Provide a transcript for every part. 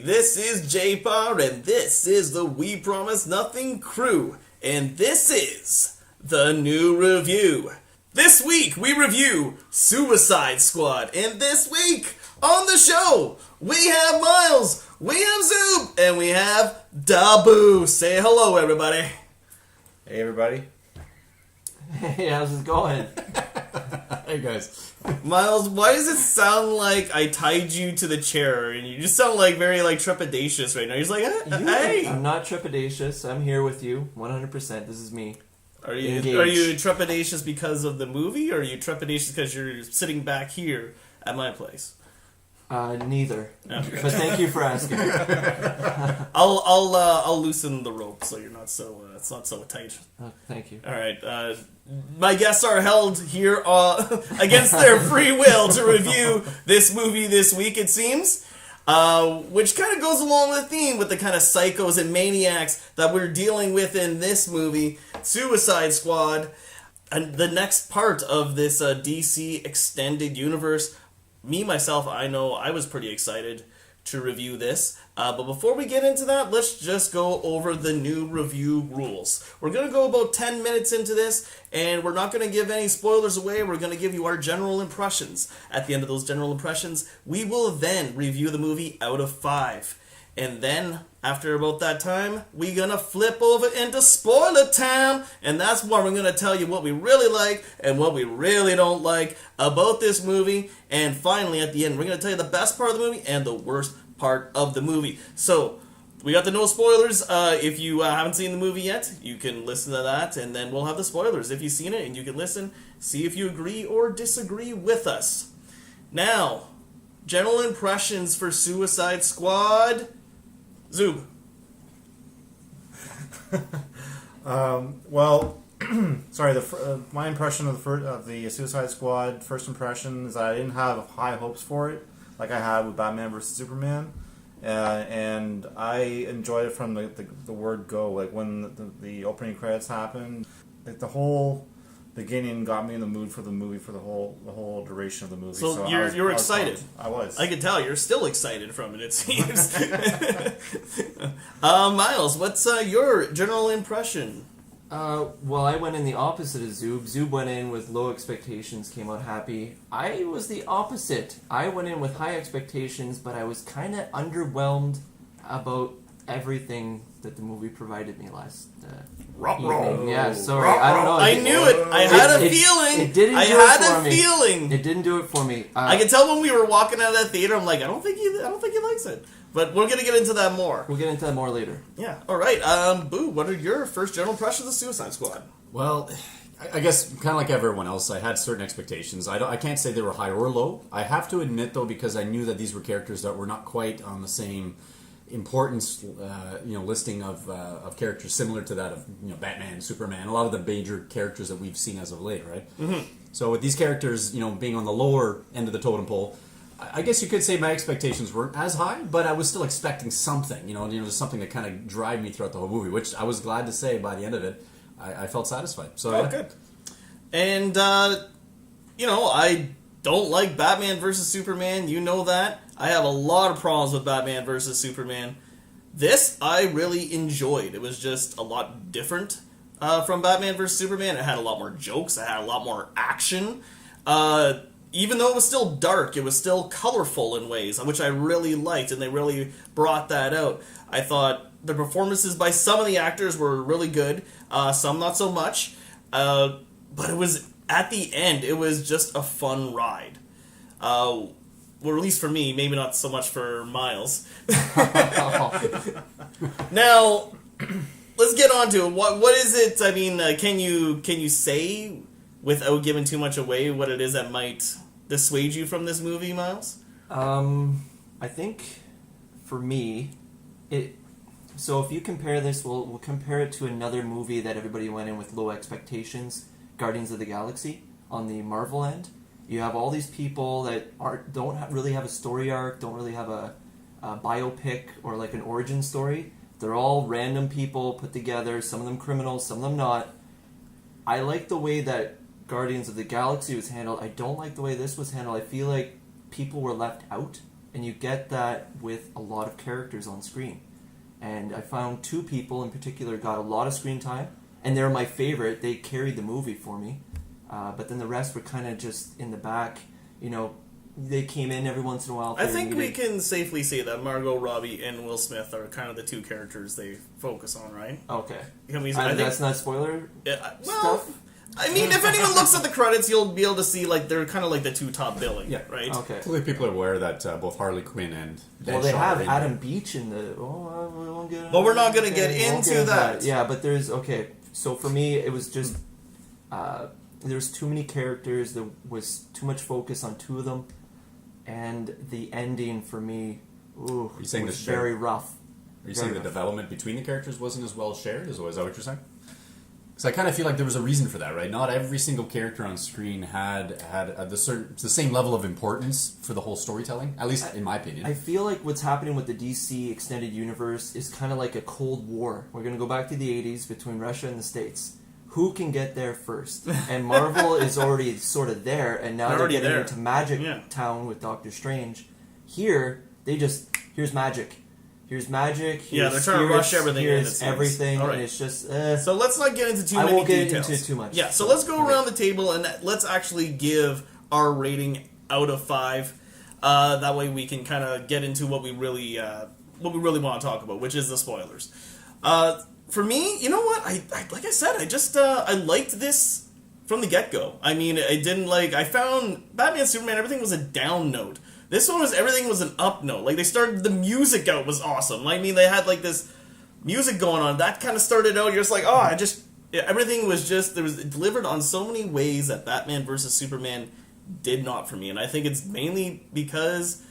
This is Jpar, and this is the We Promise Nothing crew, and this is the new review. This week we review Suicide Squad, and this week on the show we have Myles, we have Zube, and we have Da Boo. Say hello, everybody. Hey, everybody. Hey, how's it going? Hey, guys. Myles, why does it sound like I tied you to the chair, and you just sound like very trepidatious right now? You're just like, hey. I'm not trepidatious. I'm here with you, 100%. This is me. Are you trepidatious because of the movie, or are you trepidatious because you're sitting back here at my place? Neither. Okay. But thank you for asking. I'll loosen the rope so you're not so it's not so tight. Thank you. All right. My guests are held here against their free will to review this movie this week, it seems. Which kind of goes along with the theme with the kind of psychos and maniacs that we're dealing with in this movie, Suicide Squad. And the next part of this DC extended universe. Me, myself, I know I was pretty excited to review this. But before we get into that, let's just go over the new review rules. We're going to go about 10 minutes into this, and we're not going to give any spoilers away. We're going to give you our general impressions. At the end of those general impressions, we will then review the movie out of 5. And then, after about that time, we're going to flip over into spoiler time. And that's where we're going to tell you what we really like and what we really don't like about this movie. And finally, at the end, we're going to tell you the best part of the movie and the worst part of the movie. So, we got the no spoilers. If you haven't seen the movie yet, you can listen to that. And then we'll have the spoilers if you've seen it. And you can listen, see if you agree or disagree with us. Now, general impressions for Suicide Squad. Zube. Sorry. My impression of the Suicide Squad first impression is I didn't have high hopes for it, like I had with Batman vs Superman, and I enjoyed it from the word go. Like when the opening credits happened, like the whole beginning got me in the mood for the movie for the whole duration of the movie. So you're excited. I was. I can tell you're still excited from it seems. Myles, what's your general impression? Well, I went in the opposite of Zube. Zube went in with low expectations, came out happy. I was the opposite. I went in with high expectations, but I was kind of underwhelmed about everything that the movie provided me last evening. Yeah, sorry, I don't know. I knew it. I had a feeling. It didn't do it for me. Feeling. It didn't do it for me. I could tell when we were walking out of that theater. I'm like, I don't think he likes it. But we're gonna get into that more. We'll get into that more later. Yeah. All right. Boo, what are your first general impressions of Suicide Squad? Well, I guess kind of like everyone else, I had certain expectations. I can't say they were high or low. I have to admit, though, because I knew that these were characters that were not quite on the same importance, listing of characters similar to that of Batman, Superman, a lot of the major characters that we've seen as of late, right? Mm-hmm. So with these characters, being on the lower end of the totem pole, I guess you could say my expectations weren't as high, but I was still expecting something, just something to kind of drive me throughout the whole movie, which I was glad to say by the end of it, I felt satisfied. So good. And I don't like Batman versus Superman. You know that. I have a lot of problems with Batman versus Superman. This I really enjoyed. It was just a lot different from Batman versus Superman. It had a lot more jokes. It had a lot more action. Even though it was still dark, it was still colorful in ways, which I really liked, and they really brought that out. I thought the performances by some of the actors were really good, some not so much. But it was, at the end, it was just a fun ride. Well, at least for me, maybe not so much for Myles. Now, let's get on to it. What is it? I mean, can you say, without giving too much away, what it is that might dissuade you from this movie, Myles? I think, for me, so if you compare this, we'll compare it to another movie that everybody went in with low expectations, Guardians of the Galaxy, on the Marvel end. You have all these people that don't really have a story arc, don't really have a biopic or like an origin story. They're all random people put together, some of them criminals, some of them not. I like the way that Guardians of the Galaxy was handled. I don't like the way this was handled. I feel like people were left out And you get that with a lot of characters on screen. And I found 2 people in particular got a lot of screen time, and they're my favorite. They carried the movie for me. But then the rest were kind of just in the back. You know, they came in every once in a while. I think we can safely say that Margot Robbie and Will Smith are kind of the 2 characters they focus on, right? Okay. Can we, I think, that's not spoiler well, stuff? I mean, if anyone looks at the credits, you'll be able to see, like, they're kind of like the 2 top billing, Yeah. right? Okay. Hopefully people are aware that both Harley Quinn and Well, they Deadshot have are in Adam there. Beach in the... Oh, we won't get... But we're not going to get we won't into that. Yeah, but there's... Okay, so for me, it was just... there's too many characters. There was too much focus on 2 of them. And the ending, for me, you saying was the very rough. Are you saying the development between the characters wasn't as well shared? Is that what you're saying? Because I kind of feel like there was a reason for that, right? Not every single character on screen had the same level of importance for the whole storytelling, at least in my opinion. I feel like what's happening with the DC Extended Universe is kind of like a Cold War. We're going to go back to the 80s between Russia and the States. Who can get there first? And Marvel is already sort of there, and now they're getting there. into Magic Town with Doctor Strange. Here, they just... Here's magic. Here's magic. Here's they're trying to rush everything in, it Here's seems. everything, All right. and it's just... So let's not get into too many I won't get details. into it too much. Yeah, so let's go around the table and let's actually give our rating out of 5. That way we can kind of get into what we really want to talk about, which is the spoilers. For me, you know what? I like I said, I liked this from the get-go. I mean, I found Batman Superman, everything was a down note. This one everything was an up note. Like, the music out was awesome. I mean, they had, like, this music going on. That kind of started out, you're just like, everything was just, it was delivered on so many ways that Batman vs. Superman did not for me. And I think it's mainly because,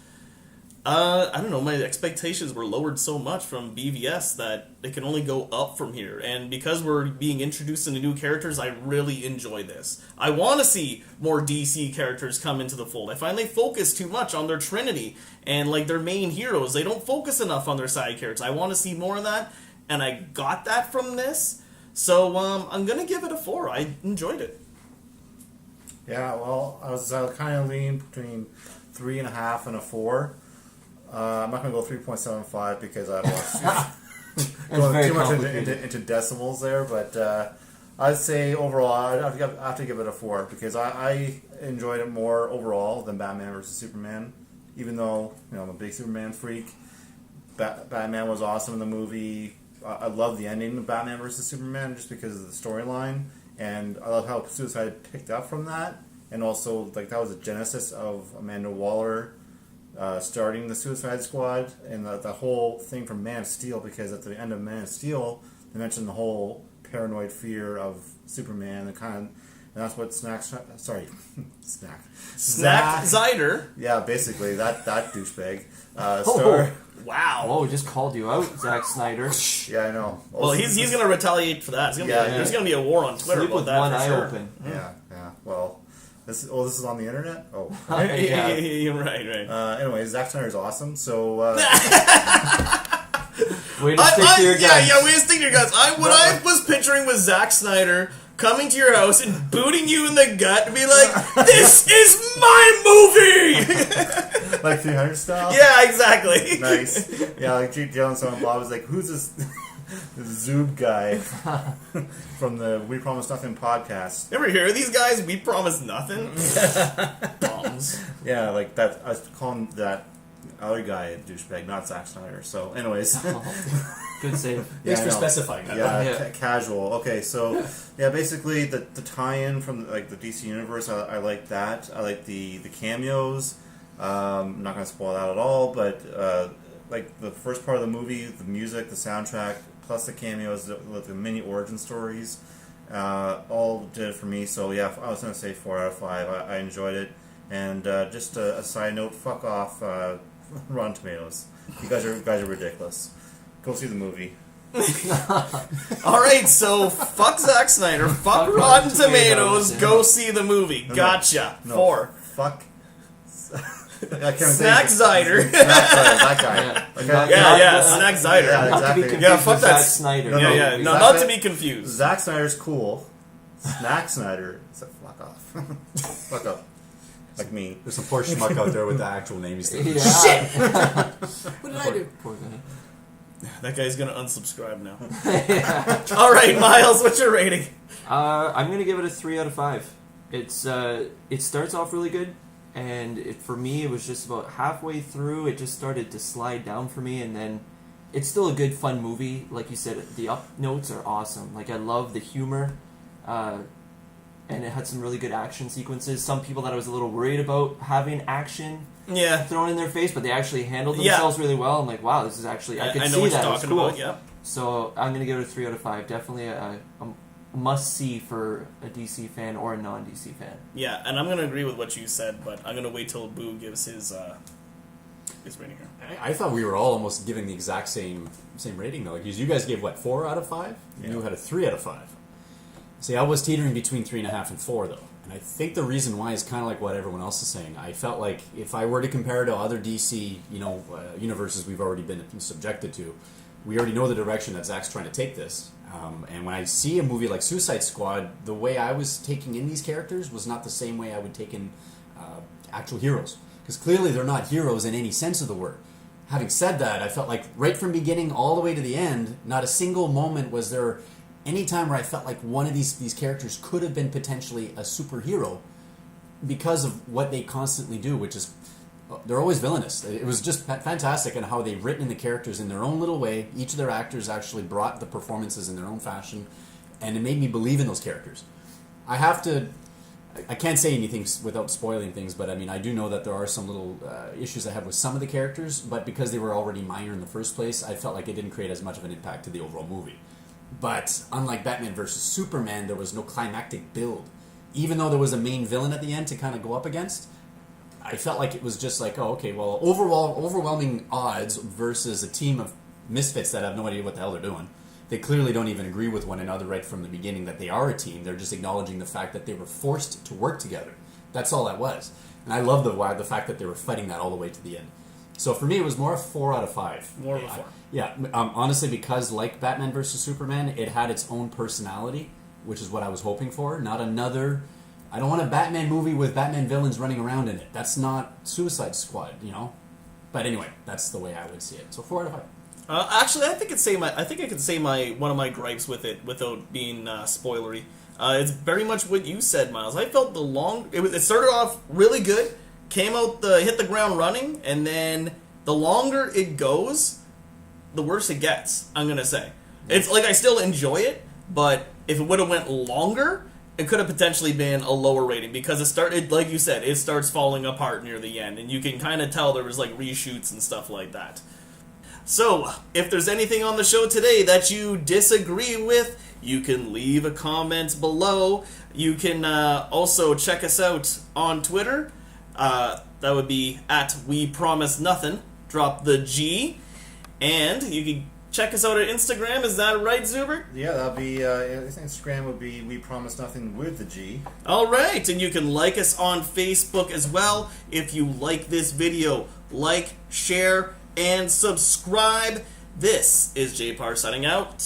I don't know, my expectations were lowered so much from BVS that it can only go up from here. And because we're being introduced into new characters, I really enjoy this. I want to see more DC characters come into the fold. I find they focus too much on their trinity and, like, their main heroes. They don't focus enough on their side characters. I want to see more of that, and I got that from this. So I'm going to give it a 4. I enjoyed it. Yeah, well, I was kind of leaning between 3.5 and a 4. I'm not going to go 3.75 because I lost very too much complicated. into decimals there, but I'd say overall I have to give it a 4 because I enjoyed it more overall than Batman vs. Superman, even though I'm a big Superman freak. Batman was awesome in the movie. I love the ending of Batman vs. Superman just because of the storyline, and I love how Suicide picked up from that, and also like that was the genesis of Amanda Waller starting the Suicide Squad and the whole thing from Man of Steel, because at the end of Man of Steel they mentioned the whole paranoid fear of Superman and that's what Snack Snyder. Yeah, basically that douchebag. Wow. Oh, just called you out, Zack Snyder. Yeah, I know. Well, he's going to retaliate for that. There's going to be a war on Twitter Sleep about with that one for eye sure. open. Yeah. Well, this is on the internet. Oh, Yeah. Right. anyway, Zack Snyder's awesome. So Way to stick to your guns. way to stick to your guns. What I was picturing was Zack Snyder coming to your house and booting you in the gut and be like, "This is my movie!" like 300 style. Yeah, exactly. Nice. Yeah, like Jalen and Bob was like, "Who's this Zube guy from the We Promise Nothing podcast?" Ever hear of these guys? We promise nothing. Bums. Yeah, like that. I was calling that other guy a douchebag, not Zack Snyder. So, anyways. Good save. Thanks I for know. specifying that. Yeah, casual. Okay, so yeah, basically the tie-in from like the DC universe, I like that. I like the cameos. I'm not gonna spoil that at all, but like the first part of the movie, the music, the soundtrack, plus the cameos, the mini origin stories, all did it for me. So yeah, I was gonna say 4 out of 5. I enjoyed it. And just a side note, fuck off, Rotten Tomatoes. You guys are ridiculous. Go see the movie. Alright, so fuck Zack Snyder, fuck Rotten Tomatoes, go see the movie. Gotcha. No, 4. Fuck. Snack Zyder. That guy. Yeah. Snack Zyder. Yeah, Not to be exactly. confused Yeah, fuck with that. Zack Snyder. No, No, Zack- not to be confused. Zack Snyder's cool. Snack Snyder. So fuck off. Fuck up. like me. There's some poor schmuck out there with the actual name. He's Yeah. Shit! What did I do? Poor guy. That guy's gonna unsubscribe now. All right, Myles, what's your rating? I'm gonna give it a 3 out of 5. It's it starts off really good, and for me it was just about halfway through it just started to slide down for me, and then it's still a good fun movie. Like you said, the up notes are awesome. Like I love the humor, and it had some really good action sequences. Some people that I was a little worried about having action Yeah, thrown in their face, but they actually handled Yeah. themselves really well. I'm like, wow, this is actually I could know see what that. you're It was talking cool. about. Yeah. So I'm gonna give it a 3 out of 5. Definitely a must-see for a DC fan or a non-DC fan. Yeah, and I'm going to agree with what you said, but I'm going to wait till Boo gives his rating here. I thought we were all almost giving the exact same rating though. Because you guys gave what, 4 out of 5? And you had a 3 out of 5. See, I was teetering between 3.5 and 4 though, and I think the reason why is kind of like what everyone else is saying. I felt like if I were to compare to other DC, universes we've already been subjected to, we already know the direction that Zach's trying to take this. And when I see a movie like Suicide Squad, the way I was taking in these characters was not the same way I would take in actual heroes. Because clearly they're not heroes in any sense of the word. Having said that, I felt like right from beginning all the way to the end, not a single moment was there any time where I felt like one of these characters could have been potentially a superhero because of what they constantly do, which is they're always villainous. It was just fantastic in how they've written the characters in their own little way. Each of their actors actually brought the performances in their own fashion, and it made me believe in those characters. I can't say anything without spoiling things, but I mean, I do know that there are some little issues I have with some of the characters, but because they were already minor in the first place, I felt like it didn't create as much of an impact to the overall movie. But unlike Batman vs. Superman, there was no climactic build. Even though there was a main villain at the end to kind of go up against, I felt like it was just like, oh, okay, well, overwhelming odds versus a team of misfits that have no idea what the hell they're doing. They clearly don't even agree with one another right from the beginning that they are a team. They're just acknowledging the fact that they were forced to work together. That's all that was. And I love the fact that they were fighting that all the way to the end. So for me, it was more a 4 out of 5. More of a 4. Yeah, honestly, because like Batman vs. Superman, it had its own personality, which is what I was hoping for. Not another... I don't want a Batman movie with Batman villains running around in it. That's not Suicide Squad, But anyway, that's the way I would see it. So 4 out of 5. Actually, I think I could say one of my gripes with it without being spoilery. It's very much what you said, Myles. I felt it started off really good, hit the ground running, and then the longer it goes, the worse it gets. I'm gonna say it's like I still enjoy it, but if it would have went longer, it could have potentially been a lower rating because it started, like you said, it starts falling apart near the end, and you can kind of tell there was like reshoots and stuff like that. So, if there's anything on the show today that you disagree with, you can leave a comment below. You can also check us out on Twitter. That would be at We Promise Nothing. Drop the G. And you can check us out at Instagram. Is that right, Zuber? Yeah, that'll be Instagram would be We Promise Nothing with the G. All right, and you can like us on Facebook as well. If you like this video, like, share, and subscribe. This is Jpar signing out.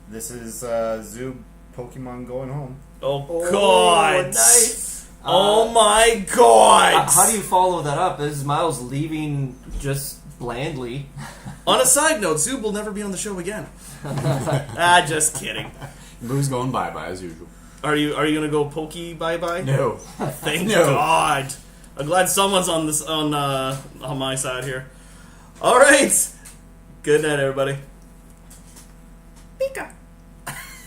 This is Zube Pokemon going home. Oh God! Nice. Oh my God! How do you follow that up? Is Myles leaving just blandly? On a side note, Zube will never be on the show again. Just kidding. Boo's going bye-bye as usual. Are you gonna go pokey bye-bye? No. Thank No. God. I'm glad someone's on my side here. All right. Good night, everybody. Pika.